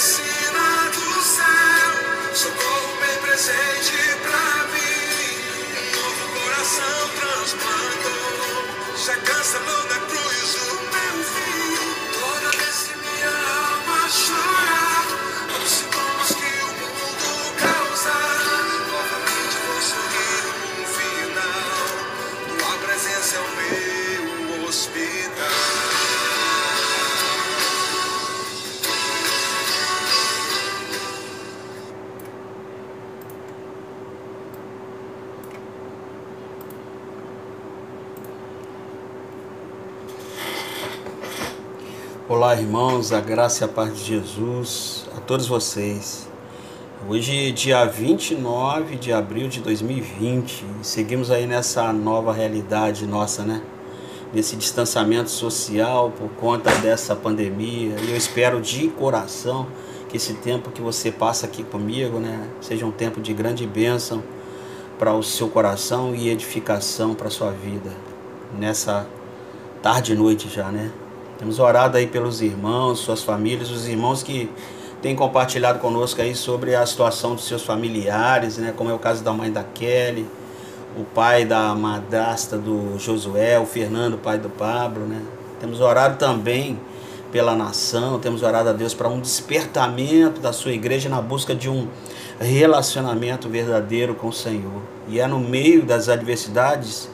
descida do céu, socorro bem presente pra mim. Um novo coração transplantou, já cancelou da cruz o meu fim. Toda vez que minha alma chorar, os sintomas que o mundo causar, novamente vou sorrir no final. Tua presença é o meu hospital. Olá, irmãos, a graça e a paz de Jesus a todos vocês. Hoje, dia 29 de abril de 2020, seguimos aí nessa nova realidade nossa, né? Nesse distanciamento social por conta dessa pandemia. E eu espero de coração que esse tempo que você passa aqui comigo, né, seja um tempo de grande bênção para o seu coração e edificação para a sua vida. Nessa tarde e noite já, né? Temos orado aí pelos irmãos, suas famílias, os irmãos que têm compartilhado conosco aí sobre a situação dos seus familiares, né? Como é o caso da mãe da Kelly, o pai da madrasta do Josué, o Fernando, pai do Pablo, né? Temos orado também pela nação, temos orado a Deus para um despertamento da sua igreja na busca de um relacionamento verdadeiro com o Senhor. E é no meio das adversidades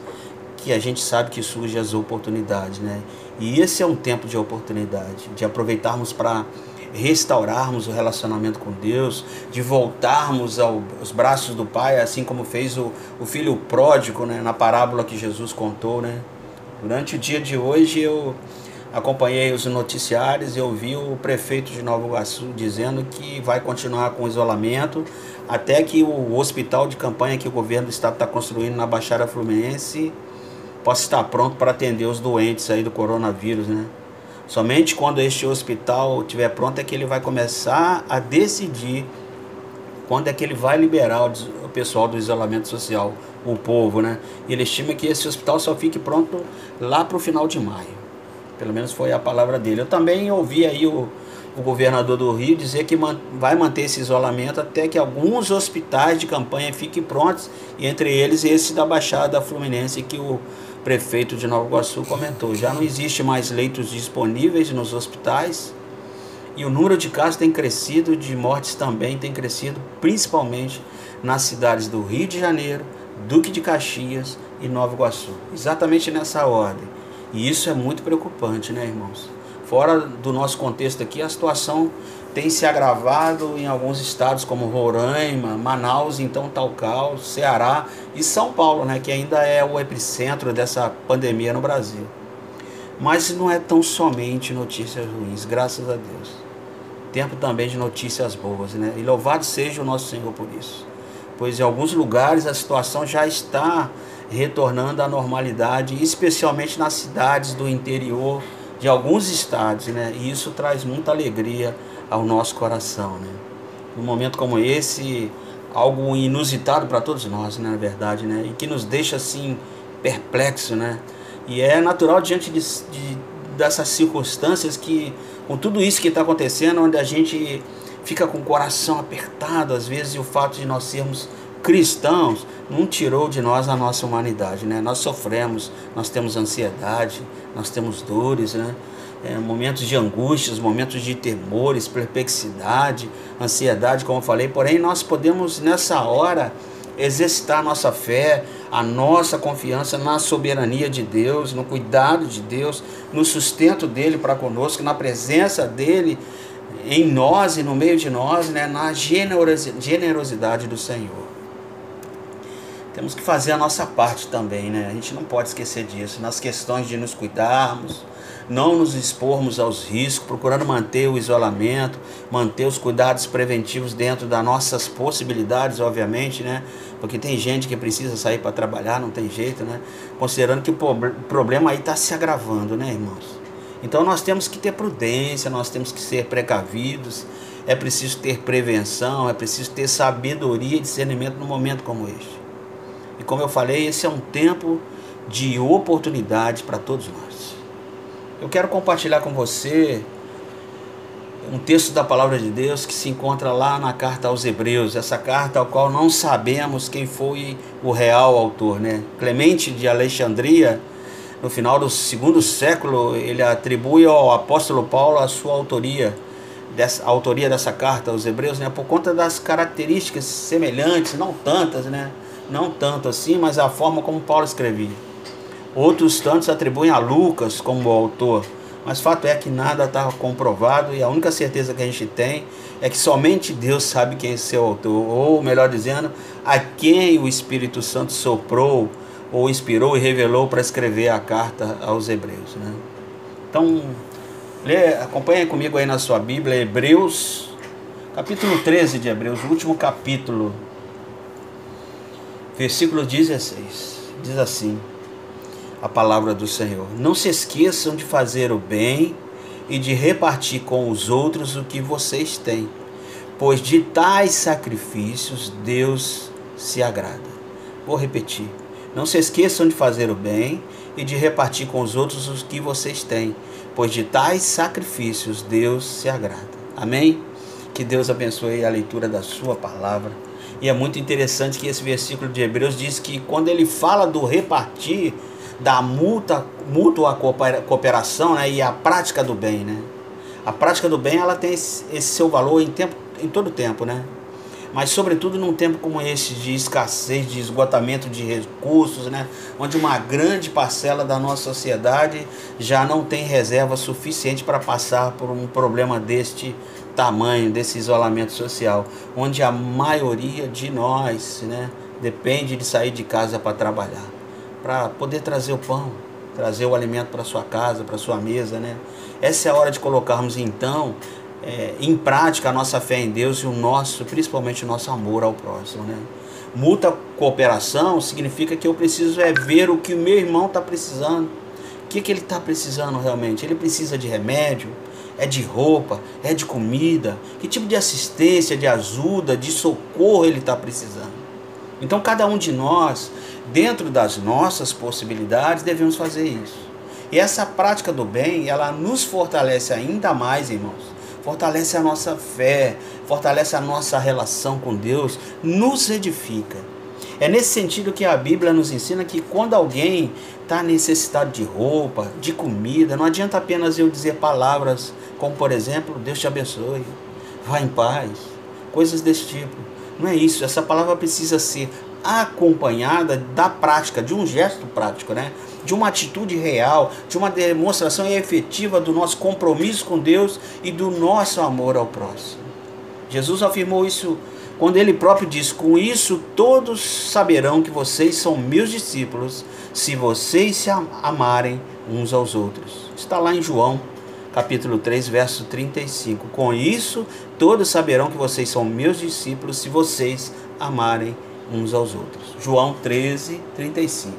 que a gente sabe que surgem as oportunidades, né? E esse é um tempo de oportunidade, de aproveitarmos para restaurarmos o relacionamento com Deus, de voltarmos aos braços do Pai, assim como fez o filho pródigo, né, na parábola que Jesus contou, né? Durante o dia de hoje eu acompanhei os noticiários e ouvi o prefeito de Nova Iguaçu dizendo que vai continuar com o isolamento até que o hospital de campanha que o governo do estado está construindo na Baixada Fluminense possa estar pronto para atender os doentes aí do coronavírus, né? Somente quando este hospital estiver pronto é que ele vai começar a decidir quando é que ele vai liberar o pessoal do isolamento social, o povo, né? E ele estima que esse hospital só fique pronto lá para o final de maio. Pelo menos foi a palavra dele. Eu também ouvi aí o governador do Rio dizer que vai manter esse isolamento até que alguns hospitais de campanha fiquem prontos, e entre eles esse da Baixada Fluminense que o prefeito de Nova Iguaçu comentou. Já não existe mais leitos disponíveis nos hospitais e o número de casos tem crescido, de mortes também tem crescido, principalmente nas cidades do Rio de Janeiro, Duque de Caxias e Nova Iguaçu. Exatamente nessa ordem. E isso é muito preocupante, né, irmãos? Fora do nosso contexto aqui, a situação tem se agravado em alguns estados como Roraima, Manaus, então Talcal, Ceará e São Paulo, né, que ainda é o epicentro dessa pandemia no Brasil. Mas não é tão somente notícias ruins, graças a Deus. Tempo também de notícias boas, né? E louvado seja o nosso Senhor por isso. Pois em alguns lugares a situação já está retornando à normalidade, especialmente nas cidades do interior de alguns estados, né? E isso traz muita alegria ao nosso coração, né? Num momento como esse, algo inusitado para todos nós, né, na verdade, né? E que nos deixa assim perplexo, né? E é natural diante dessas circunstâncias que, com tudo isso que está acontecendo, onde a gente fica com o coração apertado às vezes, e o fato de nós sermos cristãos não tirou de nós a nossa humanidade, né? Nós sofremos, nós temos ansiedade, nós temos dores, né? Momentos de angústias, momentos de temores, perplexidade, ansiedade, como eu falei. Porém, nós podemos nessa hora exercitar a nossa fé, a nossa confiança na soberania de Deus, no cuidado de Deus, no sustento dele para conosco, na presença dele em nós e no meio de nós, né? Na generosidade do Senhor. Temos que fazer a nossa parte também, né? A gente não pode esquecer disso, nas questões de nos cuidarmos, não nos expormos aos riscos, procurando manter o isolamento, manter os cuidados preventivos dentro das nossas possibilidades, obviamente, né? Porque tem gente que precisa sair para trabalhar, não tem jeito, né? Considerando que o problema aí está se agravando, né, irmãos? Então nós temos que ter prudência, nós temos que ser precavidos, é preciso ter prevenção, é preciso ter sabedoria e discernimento num momento como este. E como eu falei, esse é um tempo de oportunidade para todos nós. Eu quero compartilhar com você um texto da palavra de Deus que se encontra lá na carta aos Hebreus, essa carta ao qual não sabemos quem foi o real autor, né? Clemente de Alexandria, no final do 2º século, ele atribui ao apóstolo Paulo a sua autoria dessa carta aos Hebreus, né? Por conta das características semelhantes, não tantas, né? Não tanto assim, mas a forma como Paulo escrevia. Outros tantos atribuem a Lucas como autor, mas fato é que nada está comprovado e a única certeza que a gente tem é que somente Deus sabe quem é seu autor, ou melhor dizendo, a quem o Espírito Santo soprou ou inspirou e revelou para escrever a carta aos Hebreus, né? Então, acompanhe comigo aí na sua Bíblia, Hebreus, capítulo 13 de Hebreus, o último capítulo, versículo 16, diz assim a palavra do Senhor: não se esqueçam de fazer o bem e de repartir com os outros o que vocês têm, pois de tais sacrifícios Deus se agrada. Vou repetir: não se esqueçam de fazer o bem e de repartir com os outros o que vocês têm, pois de tais sacrifícios Deus se agrada. Amém? Que Deus abençoe a leitura da sua palavra. E é muito interessante que esse versículo de Hebreus diz que quando ele fala do repartir, da mútua cooperação, né, e a prática do bem, né? A prática do bem, ela tem esse seu valor em todo tempo, né? Mas sobretudo num tempo como esse de escassez, de esgotamento de recursos, né? Onde uma grande parcela da nossa sociedade já não tem reserva suficiente para passar por um problema deste tamanho, desse isolamento social, onde a maioria de nós, né, depende de sair de casa para trabalhar, para poder trazer o pão, trazer o alimento para sua casa, para sua mesa, né? Essa é a hora de colocarmos então em prática a nossa fé em Deus e principalmente o nosso amor ao próximo, né? Mútua cooperação significa que eu preciso ver o que o meu irmão está precisando. O que ele está precisando realmente? Ele precisa de remédio? É de roupa? É de comida? Que tipo de assistência, de ajuda, de socorro ele está precisando? Então cada um de nós, dentro das nossas possibilidades, devemos fazer isso. E essa prática do bem, ela nos fortalece ainda mais, irmãos. Fortalece a nossa fé, fortalece a nossa relação com Deus, nos edifica. É nesse sentido que a Bíblia nos ensina que quando alguém está necessitado de roupa, de comida, não adianta apenas eu dizer palavras como, por exemplo, Deus te abençoe, vá em paz, coisas desse tipo. Não é isso, essa palavra precisa ser acompanhada da prática, de um gesto prático, né? De uma atitude real, de uma demonstração efetiva do nosso compromisso com Deus e do nosso amor ao próximo. Jesus afirmou isso quando ele próprio diz: com isso todos saberão que vocês são meus discípulos, se vocês se amarem uns aos outros. Está lá em João, capítulo 3, verso 35. Com isso todos saberão que vocês são meus discípulos, se vocês amarem uns aos outros. João 13, 35.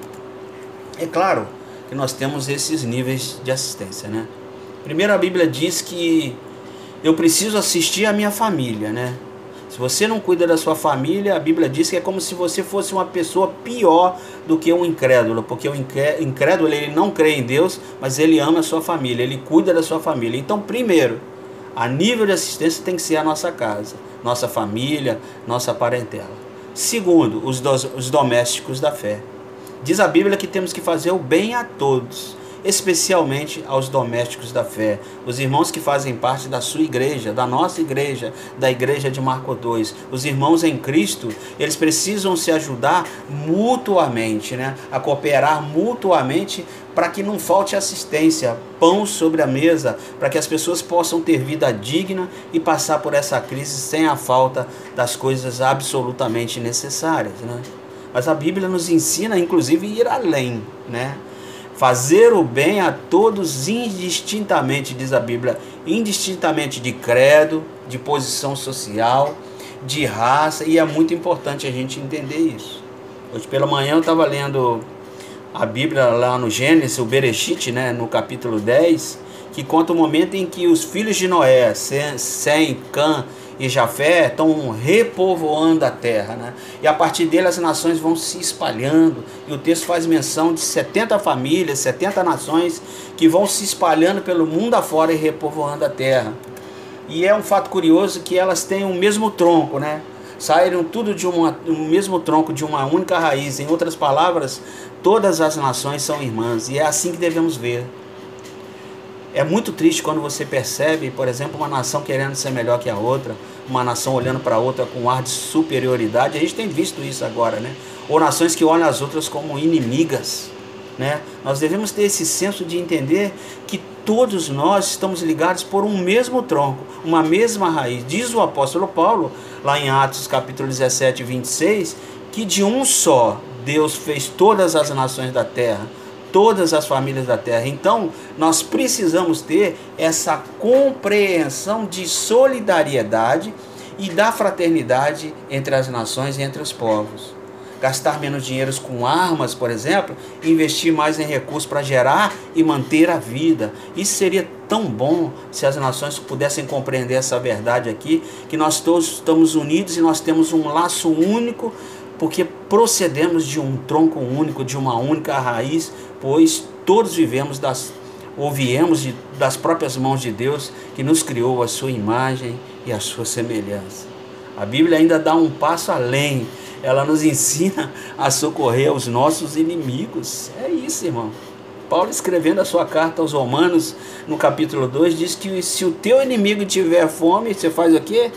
É claro que nós temos esses níveis de assistência, né? Primeiro, a Bíblia diz que eu preciso assistir a minha família, né? Se você não cuida da sua família, a Bíblia diz que é como se você fosse uma pessoa pior do que um incrédulo, porque o incrédulo, ele não crê em Deus, mas ele ama a sua família, ele cuida da sua família. Então, primeiro, a nível de assistência tem que ser a nossa casa, nossa família, nossa parentela. Segundo, os domésticos da fé. Diz a Bíblia que temos que fazer o bem a todos, especialmente aos domésticos da fé, os irmãos que fazem parte da sua igreja, da nossa igreja, da igreja de Marcos 2. Os irmãos em Cristo, eles precisam se ajudar mutuamente, né? A cooperar mutuamente para que não falte assistência, pão sobre a mesa, para que as pessoas possam ter vida digna e passar por essa crise sem a falta das coisas absolutamente necessárias, né? Mas a Bíblia nos ensina, inclusive, a ir além, né? Fazer o bem a todos indistintamente, diz a Bíblia, indistintamente de credo, de posição social, de raça, e é muito importante a gente entender isso. Hoje pela manhã eu estava lendo a Bíblia lá no Gênesis, o Bereshit, né, no capítulo 10, que conta o momento em que os filhos de Noé, Sem, Cã e Jafé, estão repovoando a terra, né? E a partir dele as nações vão se espalhando, e o texto faz menção de 70 famílias, 70 nações que vão se espalhando pelo mundo afora e repovoando a terra. E é um fato curioso que elas têm o mesmo tronco, né? Saíram tudo de um mesmo tronco, de uma única raiz. Em outras palavras, todas as nações são irmãs. E é assim que devemos ver. É muito triste quando você percebe, por exemplo, uma nação querendo ser melhor que a outra, uma nação olhando para a outra com ar de superioridade. A gente tem visto isso agora, né? Ou nações que olham as outras como inimigas, né? Nós devemos ter esse senso de entender que todos nós estamos ligados por um mesmo tronco, uma mesma raiz. Diz o apóstolo Paulo, lá em Atos capítulo 17, 26, que de um só Deus fez todas as nações da terra, todas as famílias da terra. Então, nós precisamos ter essa compreensão de solidariedade e da fraternidade entre as nações e entre os povos. Gastar menos dinheiro com armas, por exemplo, e investir mais em recursos para gerar e manter a vida. Isso seria tão bom se as nações pudessem compreender essa verdade aqui, que nós todos estamos unidos e nós temos um laço único, porque procedemos de um tronco único, de uma única raiz, pois todos viemos viemos das próprias mãos de Deus, que nos criou a sua imagem e a sua semelhança. A Bíblia ainda dá um passo além. Ela nos ensina a socorrer os nossos inimigos. É isso, irmão. Paulo, escrevendo a sua carta aos Romanos, no capítulo 2, diz que se o teu inimigo tiver fome, você faz o quê?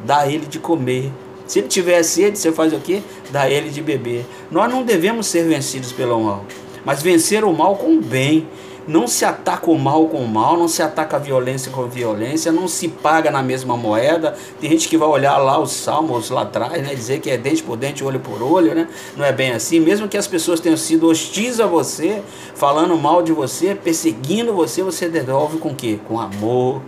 Dá ele de comer. Se ele tiver sede, você faz o quê? Dá ele de beber. Nós não devemos ser vencidos pelo mal, mas vencer o mal com o bem. Não se ataca o mal com o mal, não se ataca a violência com a violência, não se paga na mesma moeda. Tem gente que vai olhar lá os salmos lá atrás, né, dizer que é dente por dente, olho por olho, né? Não é bem assim. Mesmo que as pessoas tenham sido hostis a você, falando mal de você, perseguindo você, você devolve com o quê? Com amor,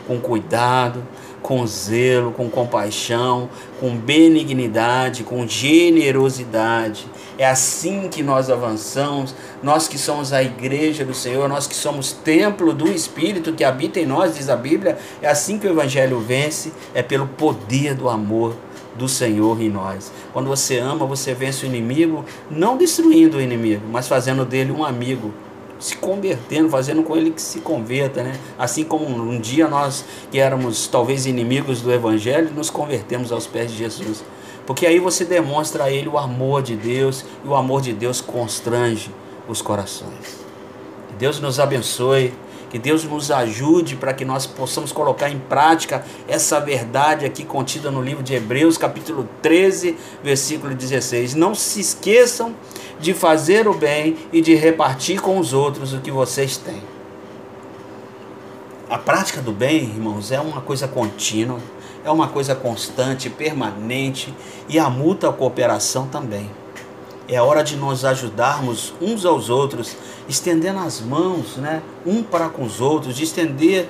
com cuidado, com zelo, com compaixão, com benignidade, com generosidade. É assim que nós avançamos, nós que somos a igreja do Senhor, nós que somos templo do Espírito que habita em nós, diz a Bíblia. É assim que o Evangelho vence, é pelo poder do amor do Senhor em nós. Quando você ama, você vence o inimigo, não destruindo o inimigo, mas fazendo dele um amigo, se convertendo, fazendo com ele que se converta, né? Assim como um dia nós que éramos talvez inimigos do Evangelho, nos convertemos aos pés de Jesus. Porque aí você demonstra a ele o amor de Deus, e o amor de Deus constrange os corações. Que Deus nos abençoe, que Deus nos ajude para que nós possamos colocar em prática essa verdade aqui contida no livro de Hebreus, capítulo 13, versículo 16. Não se esqueçam de fazer o bem e de repartir com os outros o que vocês têm. A prática do bem, irmãos, é uma coisa contínua, é uma coisa constante, permanente, e a mútua cooperação também. É hora de nos ajudarmos uns aos outros, estendendo as mãos, né, um para com os outros, de estender,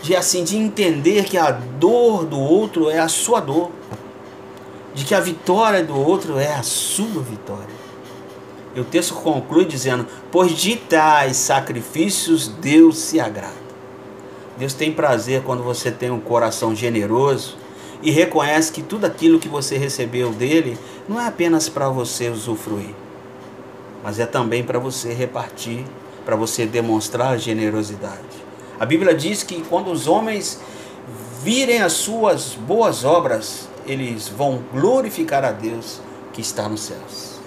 de entender que a dor do outro é a sua dor, de que a vitória do outro é a sua vitória. E o texto conclui dizendo: pois de tais sacrifícios Deus se agrada. Deus tem prazer quando você tem um coração generoso e reconhece que tudo aquilo que você recebeu dele não é apenas para você usufruir, mas é também para você repartir, para você demonstrar generosidade. A Bíblia diz que quando os homens virem as suas boas obras, eles vão glorificar a Deus que está nos céus.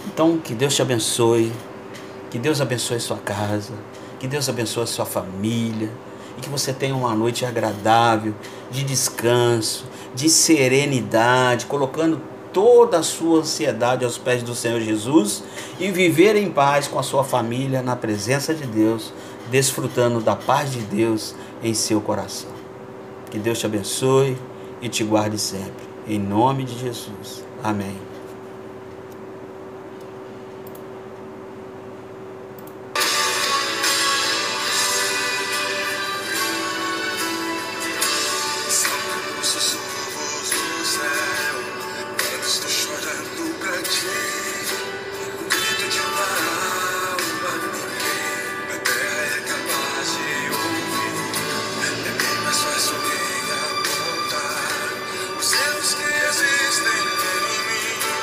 Então, que Deus te abençoe, que Deus abençoe sua casa, que Deus abençoe a sua família, e que você tenha uma noite agradável, de descanso, de serenidade, colocando toda a sua ansiedade aos pés do Senhor Jesus, e viver em paz com a sua família, na presença de Deus, desfrutando da paz de Deus em seu coração. Que Deus te abençoe e te guarde sempre. Em nome de Jesus. Amém. Os céus que existem em mim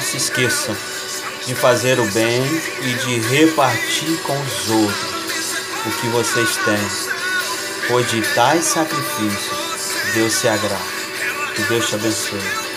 não se esqueçam de fazer o bem e de repartir com os outros o que vocês têm, pois de tais sacrifícios Deus se agrada. Que Deus te abençoe.